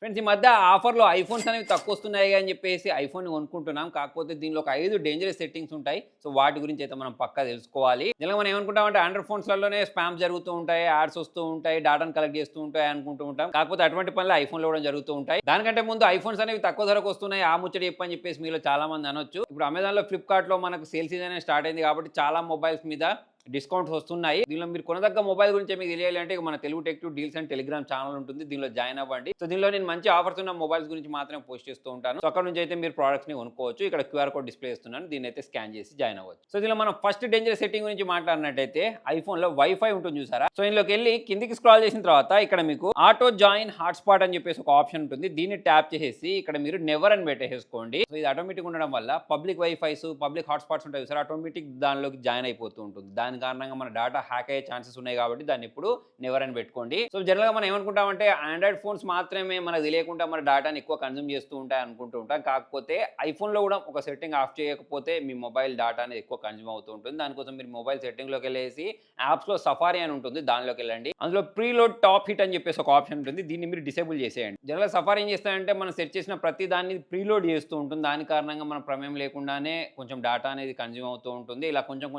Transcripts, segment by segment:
Friends ఈ మధ్య ఆఫర్‌లో ఐఫోన్స్ అనేవి తక్కువొస్తున్నాయి అని చెప్పేసి ఐఫోన్‌ని కొనుక్కుంటున్నాం. కాకపోతే దీనిలో ఒక 5 డేంజరస్ సెట్టింగ్స్ ఉంటాయి. సో, వాటి గురించి అయితే మనం పక్కా తెలుసుకోవాలి. జనరల్‌గా మనం ఏమనుకుంటామంటే ఆండ్రాయిడ్ ఫోన్స్‌లలోనే స్పామ్స్ జరుగుతూ ఉంటాయి, యాడ్స్ వస్తూ ఉంటాయి, డాటాను కలెక్ట్ చేస్తూ ఉంటాయి అనుకుంటూ ఉంటాం. కాకపోతే అటువంటి పనులు ఐఫోన్‌లో కూడా జరుగుతూ ఉంటాయి. దానికంటే ముందు ఐఫోన్స్ అనేవి తక్కువ ధరకు వస్తున్నాయి. ఆ ముచ్చట చెప్పు అని చెప్పేసి మీలో చాలా మంది అనొచ్చు. ఇప్పుడు అమెజాన్‌లో, ఫ్లిప్‌కార్ట్‌లో మనకు సేల్ సీజన్ అనేది స్టార్ట్ అయింది కాబట్టి చాలా మొబైల్స్ మీద డిస్కౌంట్స్ వస్తున్నాయి. దీనిలో మీరు కొనదగ్గ మొబైల్ గురించి మీకు తెలియాలి అంటే మన Telugu tech two deals and Telegram channel ఉంటుంది. దీనిలో జాయిన్ అవ్వండి. సో, దీనిలో నేను మంచి ఆఫర్స్ ఉన్న మొబైల్స్ గురించి మాత్రమే పోస్ట్ చేస్తూ ఉంటాను. సో, అక్కడ నుంచి అయితే మీరు ప్రొడక్ట్స్‌ని కొనుక్కోవచ్చు. ఇక్కడ క్యూఆర్ కోడ్ డిస్ప్లే చేస్తున్నాను. దీన్ని అయితే స్కాన్ చేసి జాయిన్ అవ్వచ్చు. సో, దీనిలో మనం ఫస్ట్ డేంజర్ సెట్టింగ్ గురించి మాట్లాడినట్టయితే ఐఫోన్‌లో వైఫై ఉంటుంది చూసారా? సో, ఇందులోకి వెళ్ళి కిందికి స్క్రాల్ చేసిన తర్వాత ఇక్కడ మీకు ఆటో జాయిన్ హాట్‌స్పాట్ అని చెప్పేసి ఒక ఆప్షన్ ఉంటుంది. దీన్ని ట్యాప్ చేసేసి ఇక్కడ మీరు నెవర్ అని పెట్టేసుకోండి. సో, ఇది ఆటోమేటిక్ ఉండడం వల్ల పబ్లిక్ వైఫైస్, పబ్లిక్ హాట్‌స్పాట్స్ ఉంటాయి చూసారా? ఆటోమేటిక్ దానిలోకి జాయిన్ అయిపోతూ ఉంటుంది. దాని కారణంగా మన డేటా హ్యాక్ అయ్యే ఛాన్సెస్ ఉన్నాయి కాబట్టి దాన్ని ఇప్పుడు నెవర్ అని పెట్టుకోండి. సో, జనరల్‌గా మనం ఏమనుకుంటామంటే ఆండ్రాయిడ్ ఫోన్స్ మాత్రమే మనకు తెలియకుండా మన డేటాని ఎక్కువ కన్జ్యూమ్ చేస్తూ ఉంటాయి అనుకుంటూ ఉంటాం. కాకపోతే ఐఫోన్‌లో కూడా ఒక సెట్టింగ్ ఆఫ్ చేయకపోతే మీ మొబైల్ డేటా అనేది ఎక్కువ కన్జ్యూమ్ అవుతూ ఉంటుంది. దానికోసం మీరు మొబైల్ సెట్టింగ్‌లోకి వెళ్ళేసి యాప్స్‌లో సఫారీ అని ఉంటుంది. దానిలోకి వెళ్ళండి. అందులో ప్రీలోడ్ టాప్ హిట్ అని చెప్పేసి ఒక ఆప్షన్ ఉంటుంది. దీన్ని మీరు డిసేబుల్ చేసేయండి. జనరల్‌గా సఫారీ ఏం చేస్తాయంటే మనం సెట్ చేసిన ప్రతి దాన్ని ప్రీలోడ్ చేస్తూ ఉంటుంది. దాని కారణంగా మన ప్రమేయం లేకుండానే కొంచెం డేటా అనేది కన్జ్యూమ్ అవుతూ ఉంటుంది. ఇలా కొంచెం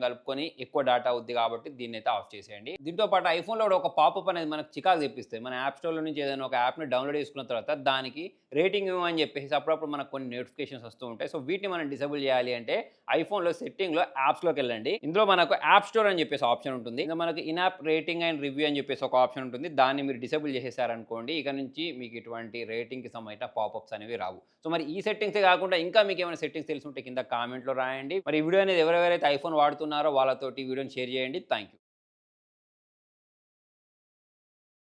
కలుపుకొని ఎక్కువ డేటా అవుద్ది కాబట్టి దీన్నైతే ఆఫ్ చేసేయండి. దీంతో పాటు ఐఫోన్‌లో కూడా ఒక పాపప్ అనేది మనకు చికాకు తెప్పిస్తాయి. మన యాప్ స్టోర్‌లో నుంచి ఏదైనా ఒక యాప్‌ని డౌన్‌లోడ్ చేసుకున్న తర్వాత దానికి రేటింగ్ ఇవ్వమని చెప్పేసి అప్పుడప్పుడు మనకు కొన్ని నోటిఫికేషన్స్ వస్తూ ఉంటాయి. సో, వీటిని మనం డిసేబుల్ చేయాలి అంటే ఐఫోన్‌లో సెట్టింగ్‌లో యాప్స్‌లోకి వెళ్ళండి. ఇందులో మనకు యాప్ స్టోర్ అని చెప్పేసి ఆప్షన్ ఉంటుంది. ఇందులో మనకు in app rating and review అని చెప్పేసి ఒక ఆప్షన్ ఉంటుంది. దాన్ని మీరు డిసేబుల్ చేసేసారనుకోండి ఇక నుంచి మీకు ఇటువంటి రేటింగ్‌కి సంబంధించిన పాపప్స్ అనేవి రావు. సో, మరి ఈ సెట్టింగ్సే కాకుండా ఇంకా మీకు ఏమైనా సెట్టింగ్స్ తెలిసి ఉంటే కింద కామెంట్‌లో రాయండి. మరి ఈ వీడియో అనేది ఎవరెవరైతే ఐఫోన్ వాడుతున్నారో వాళ్ళతోటి ఈ వీడియోని షేర్ చేయండి. Thank you.